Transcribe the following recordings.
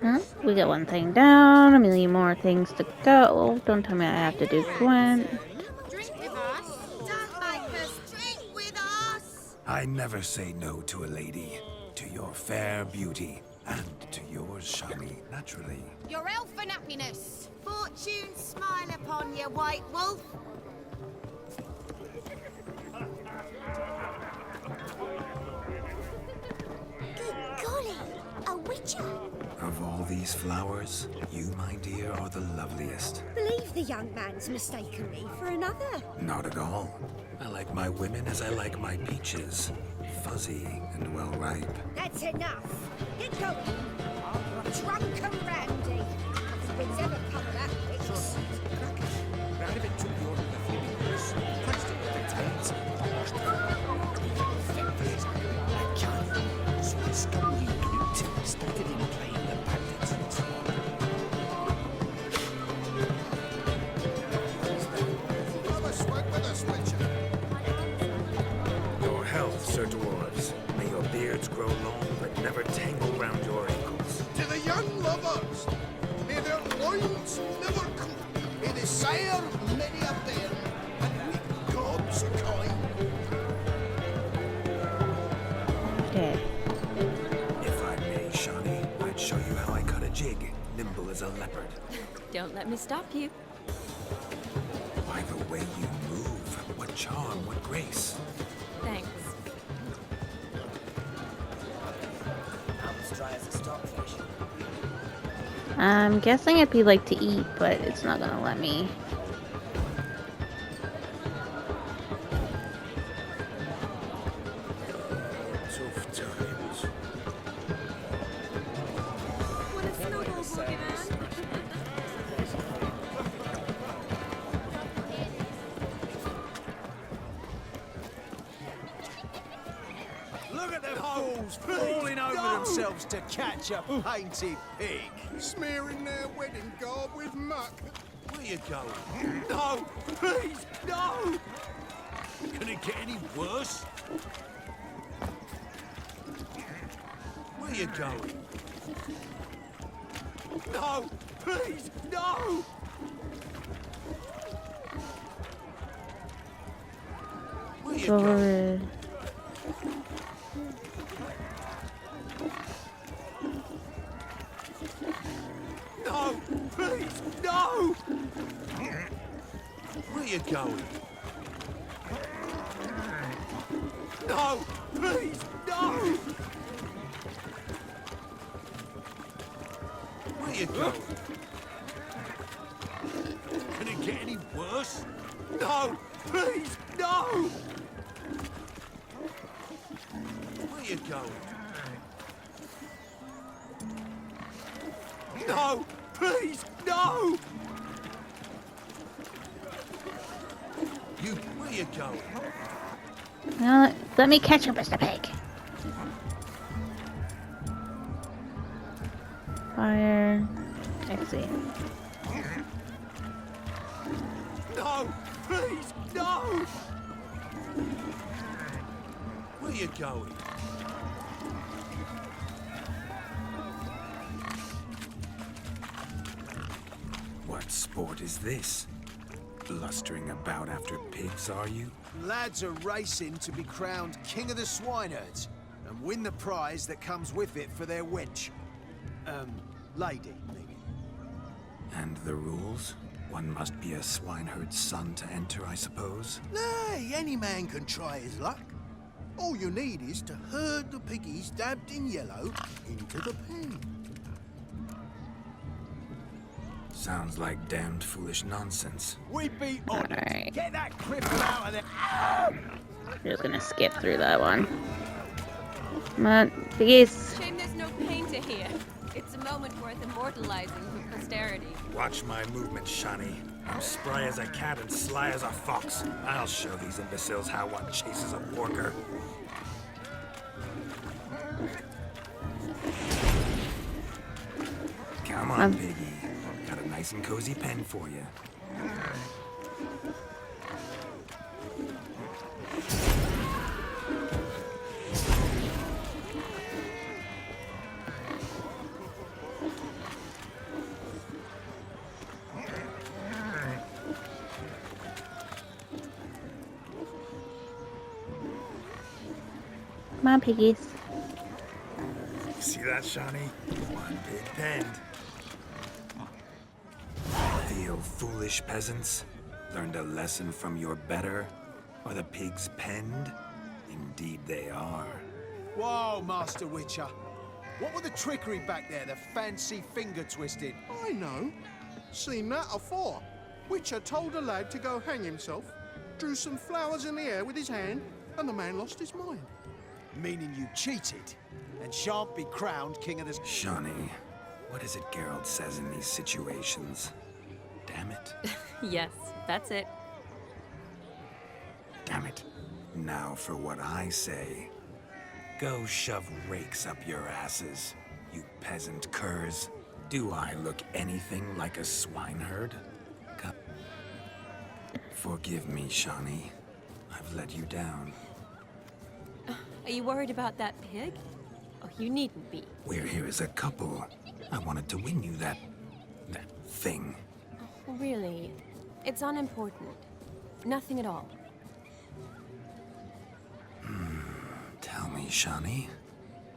Huh? We got one thing down, a million more things to go. Don't tell me I have to do Gwent. Drink with us. Don't make us drink with us. I never say no to a lady. To your fair beauty. And to yours, Shani, naturally. Your elfin happiness. Fortune smile upon you, white wolf. Good golly, a witcher. Of all these flowers, you, my dear, are the loveliest. Believe the young man's mistaken me for another. Not at all. I like my women as I like my peaches. Fuzzy and well ripe. That's enough. Get going. Drunken Randy. If it's ever come that witch. Round of it took your lovely fingers, pressed it with the tails, washed it feathers, like Johnny. So the scummy gluten started in playing the bandits and so on. Have a swag with us, Witcher. Your health, Sir Dwarves. May your beards grow long, but never tangle round your ankles. To the young lovers, may their loins never cool. May they sire many of them, and we gods are kind. Okay. If I may, Shani, I'd show you how I cut a jig, nimble as a leopard. Don't let me stop you. By the way you move, what charm, what grace. Thanks. I'm as dry as a stockfish. I'm guessing it'd be like to eat, but it's not gonna let me. Tough times. What a snowball, Boogeyman. Look at the fools falling over themselves to catch a painted pig. Smearing their wedding garb with muck. Where you going? No, please, no! Can it get any worse? Where you going? No, please, no! Where you Go going? over. No, please, no! Where you going? No, please, no! Where you going? Can it get any worse? No, please, no! Where you going? No, please, no! You, where you going? Now, let me catch him, Mr. Pig. Fire. Exit. No, please, no! Where you going? What sport is this? Blustering about after pigs, are you? Lads are racing to be crowned King of the Swineherds and win the prize that comes with it for their wench. Lady, maybe. And the rules? One must be a swineherd's son to enter, I suppose? Nay, any man can try his luck. All you need is to herd the piggies dabbed in yellow into the pen. Sounds like damned foolish nonsense. We be on it. Alright. Get that cripple out of there. Just gonna skip through that one. Come on, piggies. Shame there's no painter here. It's a moment worth immortalizing for posterity. Watch my movement, Shani. I'm spry as a cat and sly as a fox. I'll show these imbeciles how one chases a porker. Come on, piggy. Got a nice and cozy pen for you. Come on, piggies. See that, Shawnee? One pig penned. Feel foolish peasants? Learned a lesson from your better? Are the pigs penned? Indeed they are. Whoa, Master Witcher. What were the trickery back there, the fancy finger twisting? I know. Seen that afore. Witcher told a lad to go hang himself, drew some flowers in the air with his hand, and the man lost his mind. Meaning you cheated and shan't be crowned king of the... Shawnee, what is it Geralt says in these situations? Damn it. Yes, that's it. Damn it. Now for what I say. Go shove rakes up your asses, you peasant curs. Do I look anything like a swineherd? Forgive me, Shawnee. I've let you down. Are you worried about that pig? Oh, you needn't be. We're here as a couple. I wanted to win you that thing. Really, it's unimportant. Nothing at all. Tell me, Shawnee,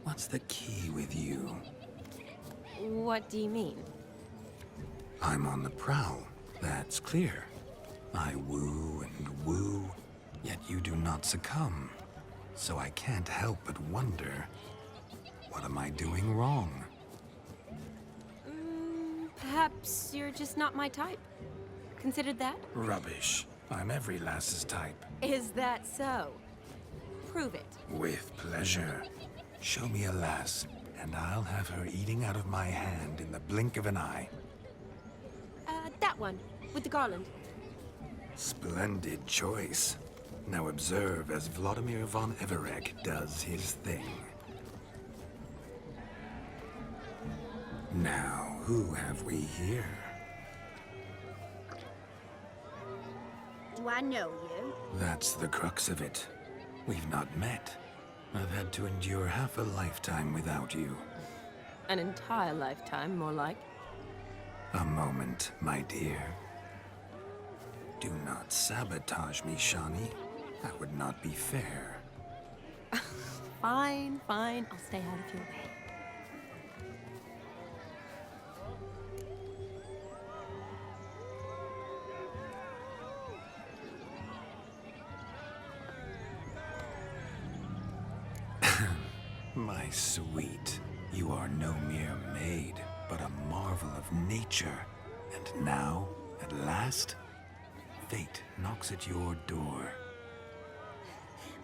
what's the key with you? What do you mean? I'm on the prowl, that's clear. I woo and woo, yet you do not succumb. So I can't help but wonder, what am I doing wrong? Perhaps you're just not my type. Considered that? Rubbish. I'm every lass's type. Is that so? Prove it. With pleasure. Show me a lass, and I'll have her eating out of my hand in the blink of an eye. That one, with the garland. Splendid choice. Now observe as Vladimir von Everek does his thing. Now, who have we here? Do I know you? That's the crux of it. We've not met. I've had to endure half a lifetime without you. An entire lifetime, more like. A moment, my dear. Do not sabotage me, Shawnee. That would not be fair. Fine, fine. I'll stay out of your way. My sweet, you are no mere maid, but a marvel of nature. And now, at last, fate knocks at your door.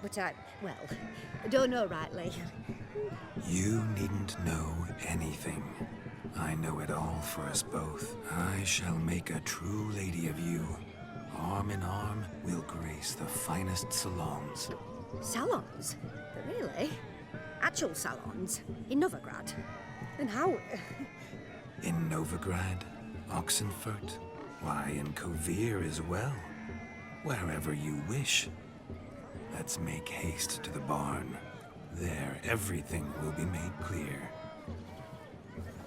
But I don't know rightly. You needn't know anything. I know it all for us both. I shall make a true lady of you. Arm in arm, we'll grace the finest salons. Salons? Really? Actual salons? In Novigrad? Then how... In Novigrad, Oxenfurt, why, in Kovir as well. Wherever you wish. Let's make haste to the barn. There, everything will be made clear.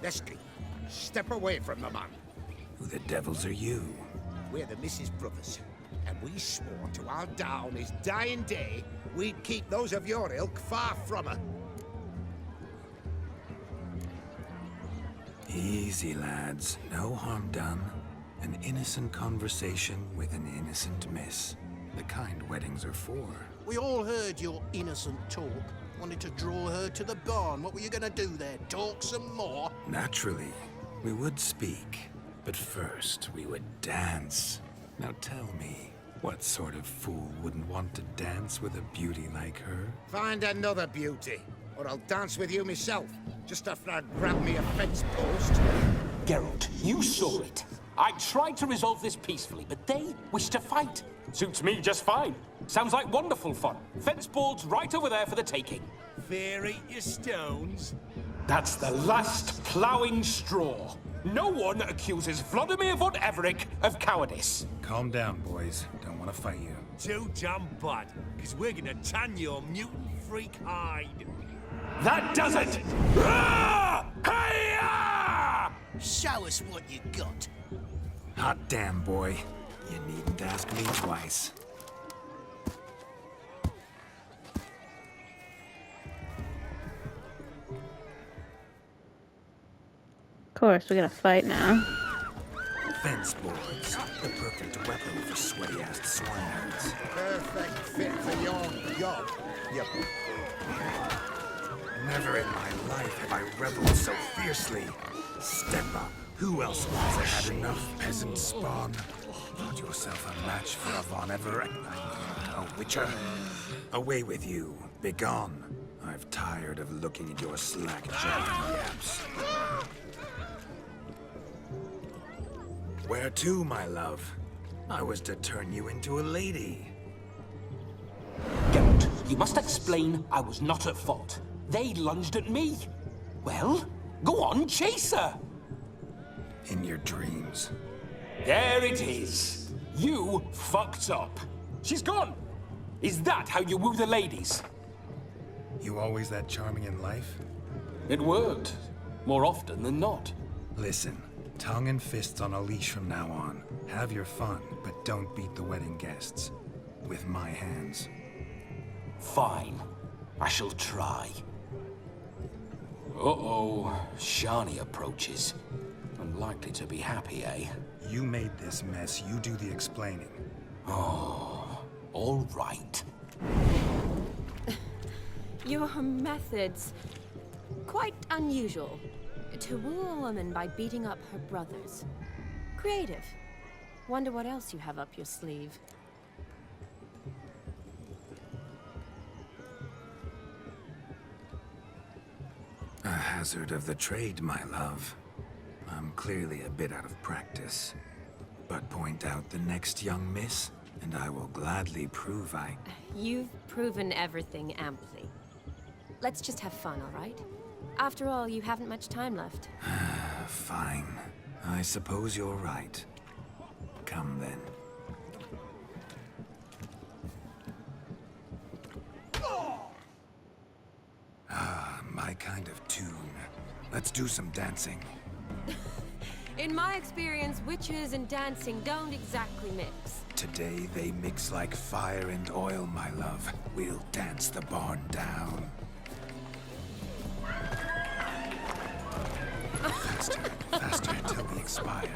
Leslie, step away from the man. Who the devils are you? We're the Mrs. Brothers, and we swore to our down his dying day we'd keep those of your ilk far from her. Easy, lads. No harm done. An innocent conversation with an innocent miss. The kind weddings are for. We all heard your innocent talk. Wanted to draw her to the barn. What were you gonna do there? Talk some more? Naturally, we would speak. But first, we would dance. Now tell me, what sort of fool wouldn't want to dance with a beauty like her? Find another beauty, or I'll dance with you myself. Just after I grab me a fence post. Geralt, you saw it. I tried to resolve this peacefully, but they wish to fight. Suits me just fine. Sounds like wonderful fun. Fence boards right over there for the taking. Fear eat your stones. That's the last ploughing straw. No one accuses Vladimir von Everek of cowardice. Calm down, boys. Don't want to fight you. Too damn bad, because we're gonna tan your mutant freak hide. That does it! Ah! Hey-ya! Show us what you got. Hot damn, boy. You needn't ask me twice. course, we gotta fight now. Fence boards, the perfect weapon for sweaty-ass swineherds. Perfect fit for your job. Yep. Never in my life have I reveled so fiercely. Step up. Who else wants to had enough peasant spawn? Find yourself a match for a Von Ever... a Witcher. Away with you. Begone. I've tired of looking at your slack-jawed yaps. Where to, my love? I was to turn you into a lady. Geralt, you must explain I was not at fault. They lunged at me. Well, go on, chase her. In your dreams. There it is. You fucked up. She's gone. Is that how you woo the ladies? You always that charming in life? It worked. More often than not. Listen, tongue and fists on a leash from now on. Have your fun, but don't beat the wedding guests. With my hands. Fine. I shall try. Uh-oh. Shani approaches. Unlikely to be happy, eh? You made this mess, you do the explaining. Oh, all right. Your methods... quite unusual. To woo a woman by beating up her brothers. Creative. Wonder what else you have up your sleeve. A hazard of the trade, my love. I'm clearly a bit out of practice. But point out the next young miss, and I will gladly prove I... You've proven everything amply. Let's just have fun, all right? After all, you haven't much time left. Fine. I suppose you're right. Come then. Ah, my kind of tune. Let's do some dancing. In my experience, witches and dancing don't exactly mix. Today they mix like fire and oil, my love. We'll dance the barn down. Faster, faster till we expire.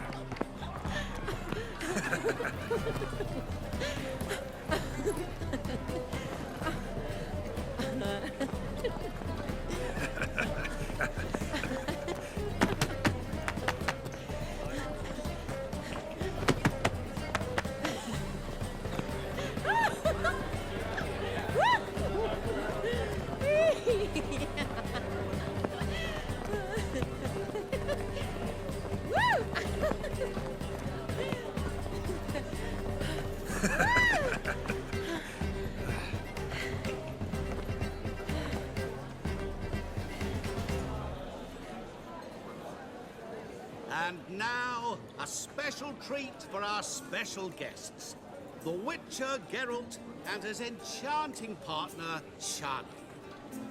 And now, a special treat for our special guests. The Witcher Geralt and his enchanting partner, Shani.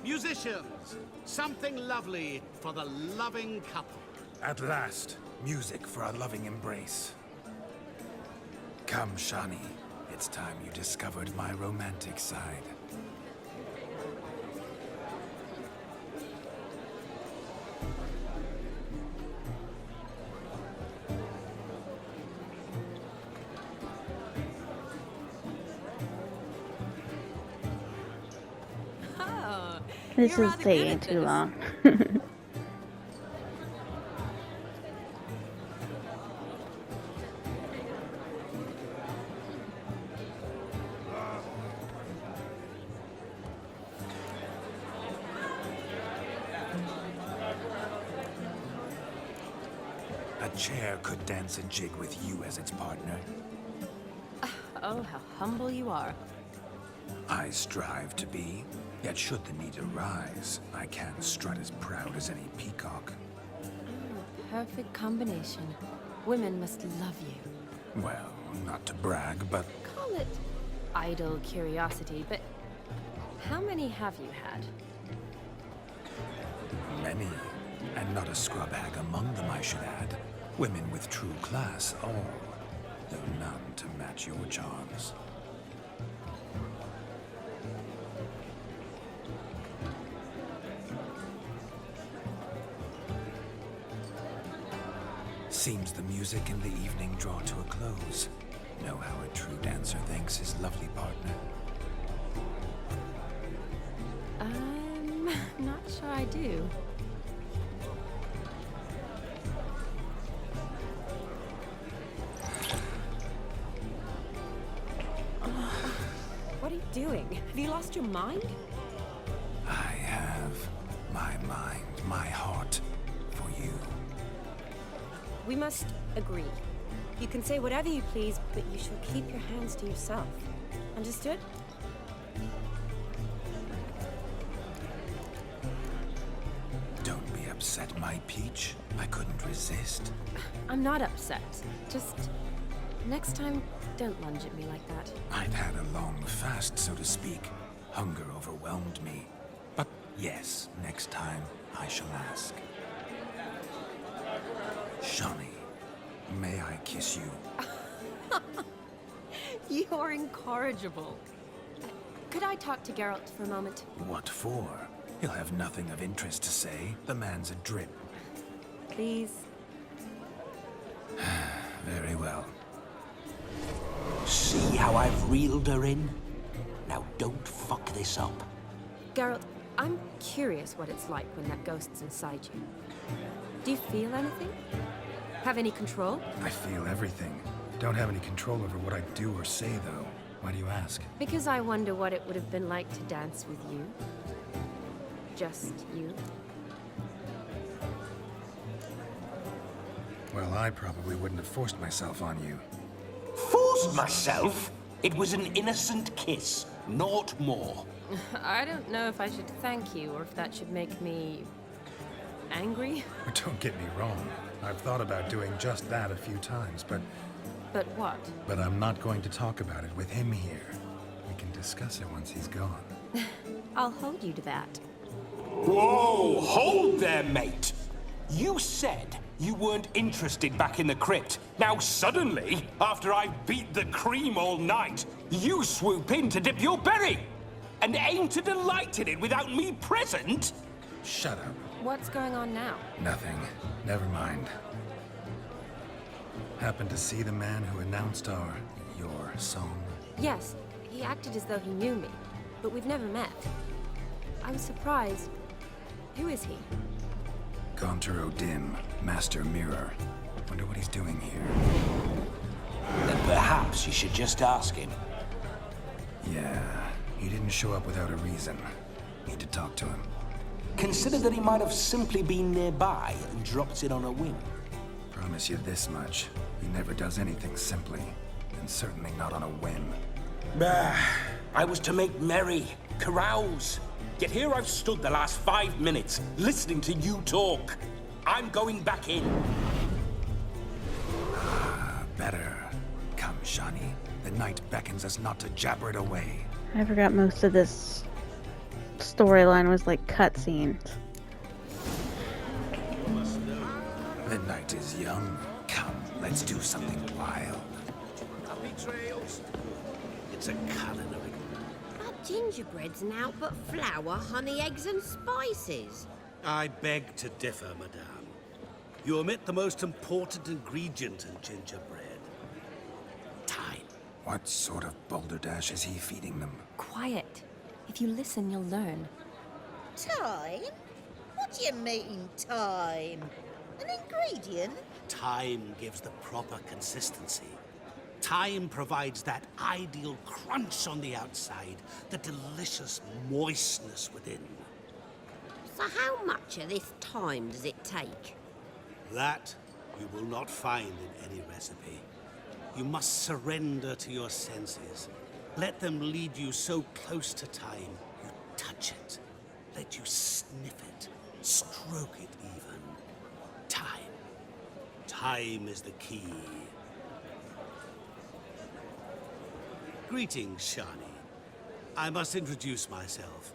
Musicians, something lovely for the loving couple. At last, music for a loving embrace. Come, Shani. It's time you discovered my romantic side. Oh, This you're is rather good taking at too this. long. A chair could dance a jig with you as its partner. Oh, how humble you are. I strive to be, yet should the need arise, I can strut as proud as any peacock. Perfect combination. Women must love you. Well, not to brag, but Call it idle curiosity, but how many have you had? many. And not a scrub hag among them, I should add. Women with true class, all. Though none to match your charms. Seems the music and the evening draw to a close. Know how a true dancer thanks his lovely partner. I'm not sure I do. What are you doing? Have you lost your mind? I have my mind, my heart for you. We must agree. You can say whatever you please, but you shall keep your hands to yourself. Understood? Don't be upset, my peach. I couldn't resist. I'm not upset. Just next time, don't lunge at me like that. I've had a long fast, so to speak. Hunger overwhelmed me. But yes, next time I shall ask. Shawnee, may I kiss you? You're incorrigible. Could I talk to Geralt for a moment? What for? He'll have nothing of interest to say. The man's a drip. Please? Very well. See how I've reeled her in? Now don't fuck this up. Geralt, I'm curious what it's like when that ghost's inside you. Do you feel anything? Have any control? I feel everything. Don't have any control over what I do or say, though. Why do you ask? Because I wonder what it would have been like to dance with you. Just you. Well, I probably wouldn't have forced myself on you. Forced myself? It was an innocent kiss, naught more. I don't know if I should thank you or if that should make me angry. Don't get me wrong. I've thought about doing just that a few times, but what? But I'm not going to talk about it with him here. We can discuss it once he's gone. I'll hold you to that. Whoa, hold there, mate. You said you weren't interested back in the crypt. Now suddenly, after I've beat the cream all night, you swoop in to dip your berry and aim to delight in it without me present? Shut up. What's going on now? Nothing. Never mind. Happened to see the man who announced your song? Yes, he acted as though he knew me, but we've never met. I was surprised. Who is he? Gaunter O'Dim, Master Mirror. Wonder what he's doing here. Then perhaps you should just ask him. Yeah, he didn't show up without a reason. Need to talk to him. Consider that he might have simply been nearby and dropped in on a whim. Promise you this much. He never does anything simply. And certainly not on a whim. Bah, I was to make merry, carouse. Yet here I've stood the last 5 minutes, listening to you talk. I'm going back in. Better. Come, Shawnee. The night beckons us not to jabber it away. I forgot most of this storyline was like cutscenes. The night is young. Come, let's do something wild. Happy trails. It's a culinary. Not gingerbreads now, but flour, honey, eggs, and spices. I beg to differ, madame. You omit the most important ingredient in gingerbread. Time. What sort of balderdash is he feeding them? Quiet. If you listen, you'll learn. Time? What do you mean, time? An ingredient? Time gives the proper consistency. Time provides that ideal crunch on the outside, the delicious moistness within. So how much of this time does it take? That you will not find in any recipe. You must surrender to your senses. Let them lead you so close to time, you touch it. Let you sniff it, stroke it even. Time. Time is the key. Greetings, Shawnee. I must introduce myself.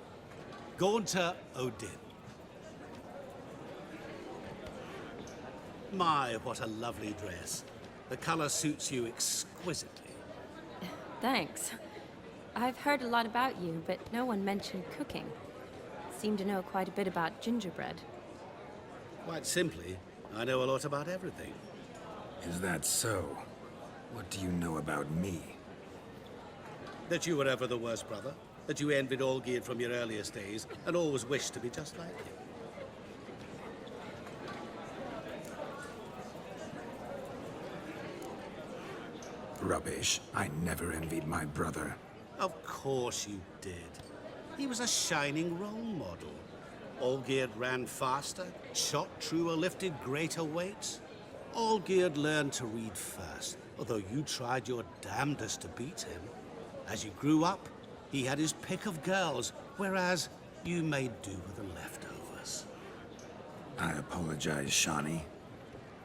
Gaunter O'Dim. My, what a lovely dress. The color suits you exquisitely. Thanks. I've heard a lot about you, but no one mentioned cooking. Seem to know quite a bit about gingerbread. Quite simply, I know a lot about everything. Is that so? What do you know about me? That you were ever the worst brother. That you envied Olgierd from your earliest days and always wished to be just like him. Rubbish. I never envied my brother. Of course you did. He was a shining role model. Olgierd ran faster, shot truer, lifted greater weights. Olgierd learned to read first, although you tried your damnedest to beat him. As you grew up, he had his pick of girls, whereas you made do with the leftovers. I apologize, Shawnee.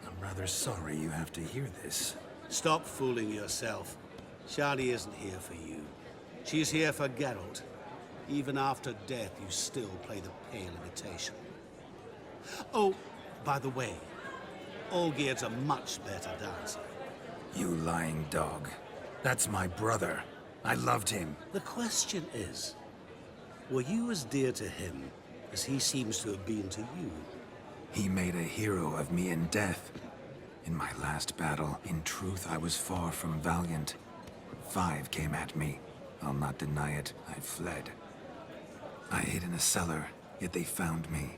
I'm rather sorry you have to hear this. Stop fooling yourself. Shani isn't here for you. She's here for Geralt. Even after death, you still play the pale imitation. Oh, by the way, Olgierd's a much better dancer. You lying dog. That's my brother. I loved him. The question is, were you as dear to him as he seems to have been to you? He made a hero of me in death. In my last battle, in truth, I was far from valiant. 5 came at me. I'll not deny it. I fled. I hid in a cellar, yet they found me.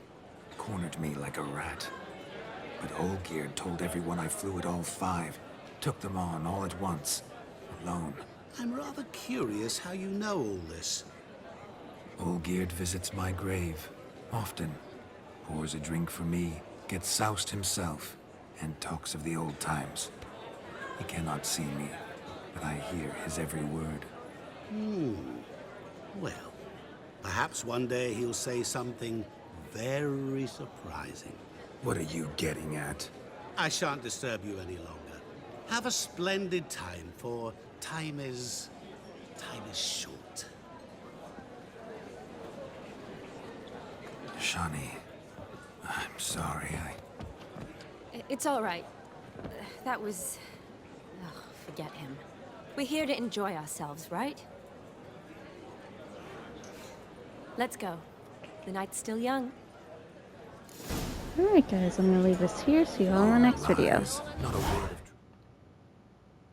Cornered me like a rat. But Olgierd told everyone I flew at all 5. Took them on all at once. Alone. I'm rather curious how you know all this. Olgierd visits my grave. Often. Pours a drink for me. Gets soused himself. And talks of the old times. He cannot see me, but I hear his every word. Well, perhaps one day he'll say something very surprising. What are you getting at? I shan't disturb you any longer. Have a splendid time, for time is short. Shawnee, I'm sorry, It's all right. That was... Oh, forget him. We're here to enjoy ourselves, right? Let's go. The night's still young. Alright guys, I'm gonna leave this here. See you all in the next video. Not a word of